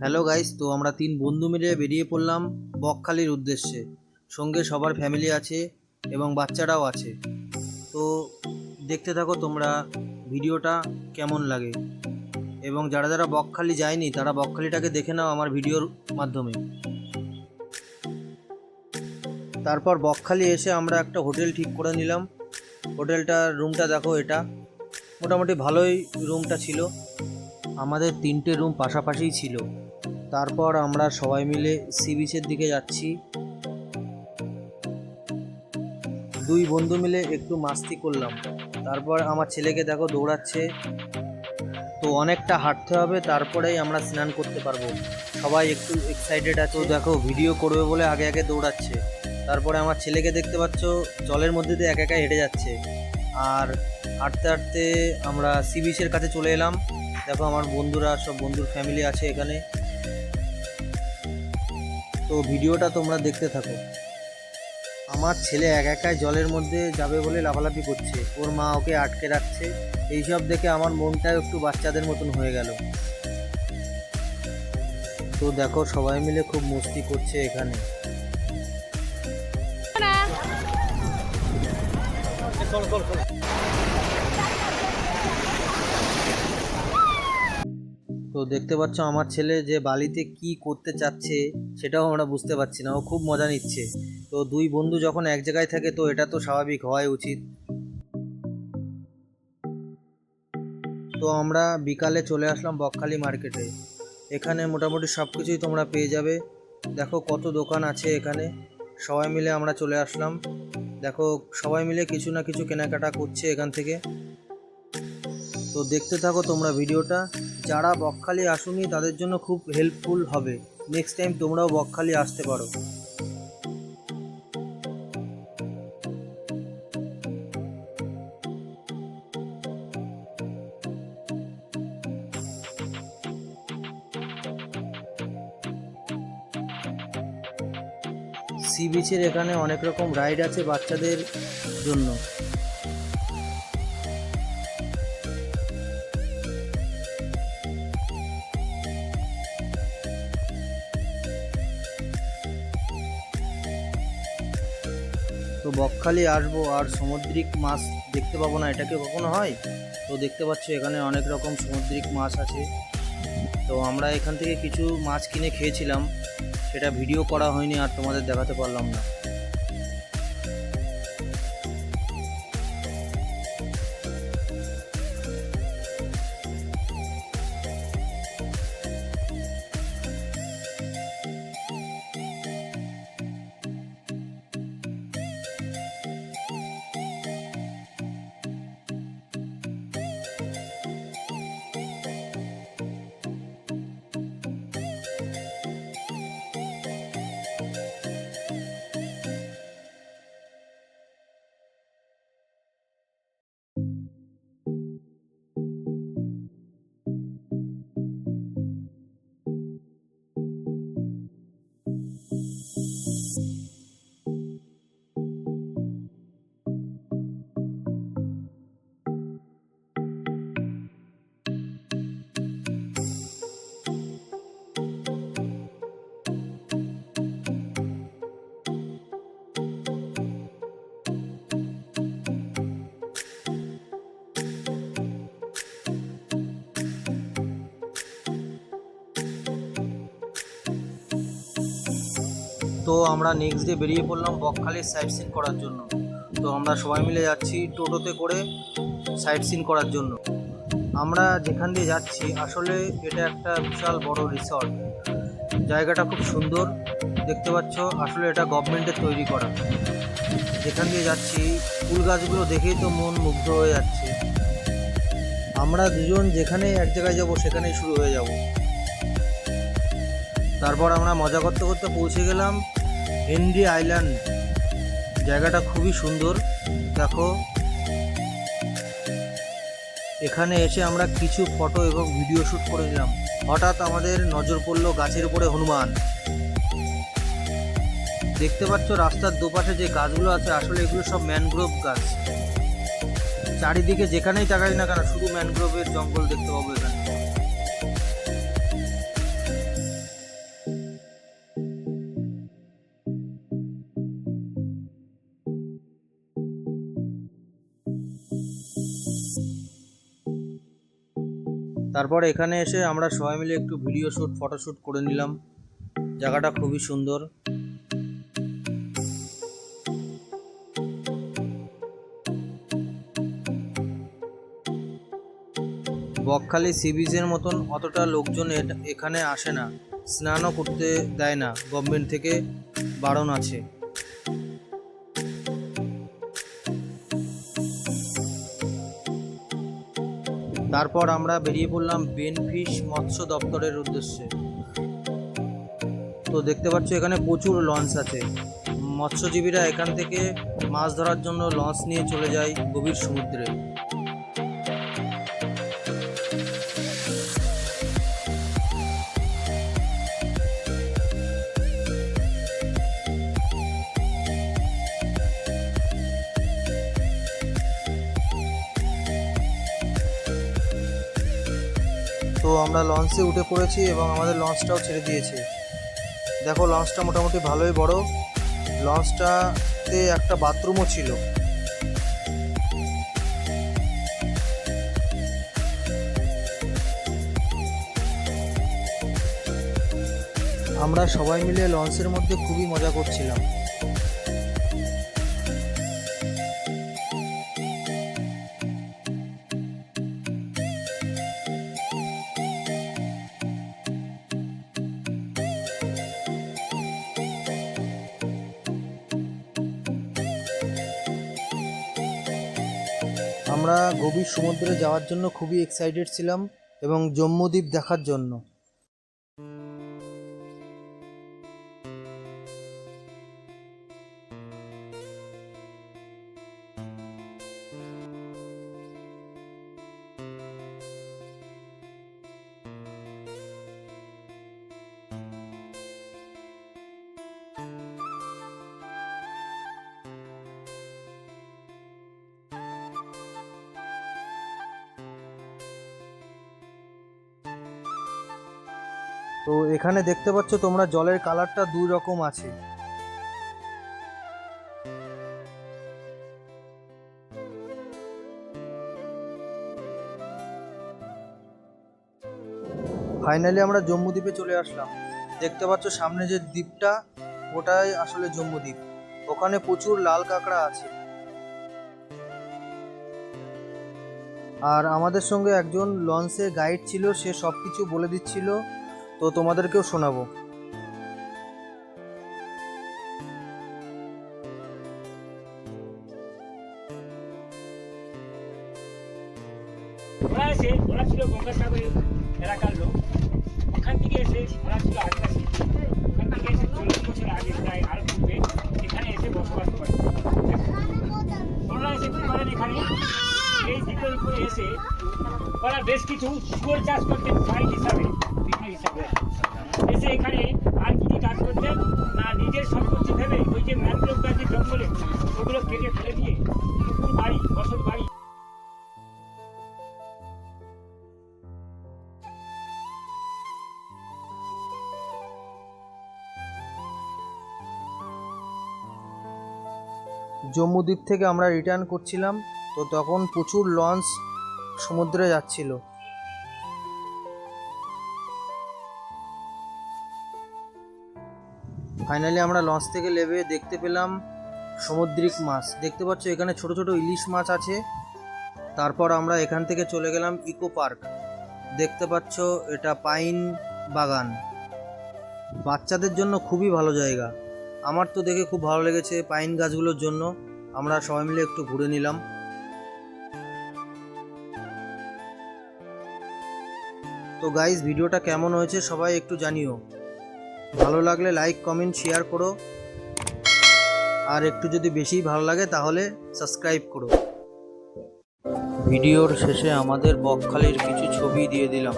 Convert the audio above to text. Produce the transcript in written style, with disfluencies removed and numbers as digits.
Hello guys, তো আমরা তিন বন্ধু মিলে বেরিয়ে পড়লাম বকখালির উদ্দেশ্যে। সঙ্গে সবার ফ্যামিলি আছে এবং বাচ্চারাও আছে। তো দেখতে থাকো তোমরা ভিডিওটা কেমন লাগে, এবং যারা যারা বকখালি যায়নি তারা বকখালিটাকে দেখে নাও আমার ভিডিওর মাধ্যমে। তারপর বকখালি এসে আমরা একটা হোটেল ঠিক করে নিলাম। হোটেলটার রুমটা দেখো, এটা মোটামুটি ভালোই রুমটা ছিল। আমাদের তিনটে রুম পাশাপাশিই ছিল। তারপর আমরা সবাই মিলে সি বিচের দিকে যাচ্ছি। দুই বন্ধু মিলে একটু মাস্তি করলাম। তারপর আমার ছেলেকে দেখো দৌড়াচ্ছে। তো অনেকটা হাঁটতে হবে, তারপরেই আমরা স্নান করতে পারবো। সবাই একটু এক্সাইটেড আছে, দেখো ভিডিও করবে বলে আগে আগে দৌড়াচ্ছে। তারপরে আমার ছেলেকে দেখতে পাচ্ছ জলের মধ্যে দিয়ে একা একা হেঁটে যাচ্ছে। আর হাঁটতে হাঁটতে আমরা সি বিচের কাছে চলে এলাম। দেখো আমার বন্ধুরা, সব বন্ধুর ফ্যামিলি আছে এখানে। তো ভিডিওটা তোমরা দেখতে থাকো। আমার ছেলে একা একাই জলের মধ্যে যাবে বলে লাফালাফি করছে, ওর মা ওকে আটকে রাখছে। এইসব দেখে আমার মনটাও একটু বাচ্চাদের মতন হয়ে গেল। তো দেখো সবাই মিলে খুব মস্তি করছে এখানে। তো দেখতে পাচ্ছ আমার ছেলে যে বালিতে কি করতে চাচ্ছে সেটাও আমরা বুঝতে পারছি না, ও খুব মজা নিচ্ছে। তো দুই বন্ধু যখন এক জায়গায় থাকে তো এটা তো স্বাভাবিক হওয়াই উচিত। তো আমরা বিকালে চলে আসলাম বকখালি মার্কেটে। এখানে মোটামুটি সব কিছুই তোমরা পেয়ে যাবে। দেখো কত দোকান আছে এখানে। সবাই মিলে আমরা চলে আসলাম। দেখো সবাই মিলে কিছু না কিছু কেনাকাটা করছে এখান থেকে। তো দেখতে থাকো তোমরা ভিডিওটা। যারা বকখালি আসুনি তাদের জন্য খুব হেল্পফুল হবে। নেক্সট টাইম তোমরাও বকখালি আসতে পারো। সি বিচের এখানে অনেক রকম রাইড আছে বাচ্চাদের জন্য। তো বকখালি আসবো আর সামুদ্রিক মাছ দেখতে পাবো না, এটা কি কখনো হয়? তো দেখতে পাচ্ছ এখানে অনেক রকম সামুদ্রিক মাছ আছে। তো আমরা এখান থেকে কিছু মাছ কিনে খেয়েছিলাম, সেটা ভিডিও করা হয়নি আর তোমাদের দেখাতে পারলাম না। তো আমরা নেক্সট ডে বেরিয়ে পড়লাম বকখালির সাইট সিন করার জন্য। তো আমরা সবাই মিলে যাচ্ছি টোটোতে করে সাইট সিন করার জন্য। আমরা যেখান দিয়ে যাচ্ছি আসলে এটা একটা বিশাল বড় রিসর্ট। জায়গাটা খুব সুন্দর দেখতে পাচ্ছ, আসলে এটা গভর্নমেন্টের তৈরি করা। যেখান দিয়ে যাচ্ছি ফুল গাছগুলো দেখেই তো মন মুগ্ধ হয়ে যাচ্ছে। আমরা দুজন যেখানে এক জায়গায় যাব সেখানেই শুরু হয়ে যাব। তারপর আমরা মজা করতে করতে পৌঁছে গেলাম হেনরি আইল্যান্ড। জায়গাটা খুবই সুন্দর। দেখো এখানে এসে আমরা কিছু ফটো এবং ভিডিও শ্যুট করে নিলাম। হঠাৎ আমাদের নজর পড়লো গাছের উপরে হনুমান। দেখতে পাচ্ছ রাস্তার দুপাশে যে গাছগুলো আছে আসলে এগুলো সব ম্যানগ্রোভ গাছ। চারিদিকে যেখানেই তাকাই না কেন শুধু ম্যানগ্রোভের জঙ্গল দেখতে পাবো এখানে। তারপর এখানে এসে আমরা সবাই মিলে একটু ভিডিও শ্যুট ফটোশ্যুট করে নিলাম। জায়গাটা খুবই সুন্দর। বকখালি সি বিচের মতন অতটা লোকজন এখানে আসে না, স্নানও করতে দেয় না, গভর্নমেন্ট থেকে বারণ আছে। তারপর আমরা বেরিয়ে পড়লাম বেনফিশ মৎস্য দপ্তরের উদ্দেশ্যে। তো দেখতে পাচ্ছ এখানে প্রচুর লঞ্চ আছে। মৎস্যজীবীরা এখান থেকে মাছ ধরার জন্য লঞ্চ নিয়ে চলে যায় গভীর সমুদ্রে। তো আমরা লঞ্চে উঠে পড়েছি এবং আমাদের লঞ্চটাও ছেড়ে দিয়েছে। দেখো লঞ্চটা মোটামুটি ভালোই বড়। লঞ্চটাতে একটা বাথরুমও ছিল। আমরা সবাই মিলে লঞ্চের মধ্যে খুবই মজা করছিলাম। আমরা গভীর সমুদ্রে যাওয়ার জন্য খুবই এক্সাইটেড ছিলাম এবং জম্মুদ্বীপ দেখার জন্য। তো এখানে দেখতে পাচ্ছ তোমরা জলের কালারটা দুই রকম আছে। ফাইনালি আমরা জম্মুদ্বীপে চলে আসলাম। দেখতে পাচ্ছ সামনে যে দ্বীপটা, ওটাই আসলে জম্মুদ্বীপ। ওখানে প্রচুর লাল কাঁকড়া আছে। আর আমাদের সঙ্গে একজন লঞ্চে গাইড ছিল, সে সব কিছু বলে দিচ্ছিল, তো তোমাদেরকেও শোনাবো। ওরা ছিল গঙ্গাসাগরের এলাকার লোক। ওখান থেকে এসে ওরা ছিল আদিবাসী। ওখান থেকে এসে 40 বছর আগে প্রায় আরো পূর্বে এখানে এসে বসবাস করে। ওরা এসে কি করেন, এখানে এই দ্বীপের উপরে এসে ওরা বেশ কিছু শুয়োর চাষ করতেন সাইড হিসাবে, বিক্রি হিসাবে। এসে এখানে আর কি কাজ করতেন না, নিজের সম্পত্তি ভেবে ওই যে ম্যানগ্রোভ গাছের জঙ্গলে ওগুলো কেটে ফেলে দিয়ে পুকুর বাড়ি, বসত বাড়ি। জম্মুদ্বীপ থেকে আমরা রিটার্ন করছিলাম, তো তখন প্রচুর লঞ্চ সমুদ্রে যাচ্ছিল। ফাইনালি আমরা লঞ্চ থেকে নেমে দেখতে পেলাম সামুদ্রিক মাছ। দেখতে পাচ্ছ এখানে ছোট ছোট ইলিশ মাছ আছে। তারপর আমরা এখান থেকে চলে গেলাম ইকো পার্ক। দেখতে পাচ্ছ এটা পাইন বাগান, বাচ্চাদের জন্য খুবই ভালো জায়গা। আমার তো দেখে খুব ভালো লেগেছে পাইন গাছগুলোর জন্য। আমরা সবাই মিলে একটু ঘুরে নিলাম। তো গাইস, ভিডিওটা কেমন হয়েছে সবাই একটু জানিও। ভালো লাগলে লাইক কমেন্ট শেয়ার করো, আর একটু যদি বেশি ভালো লাগে তাহলে সাবস্ক্রাইব করো। ভিডিওর শেষে আমাদের বকখালির কিছু ছবি দিয়ে দিলাম।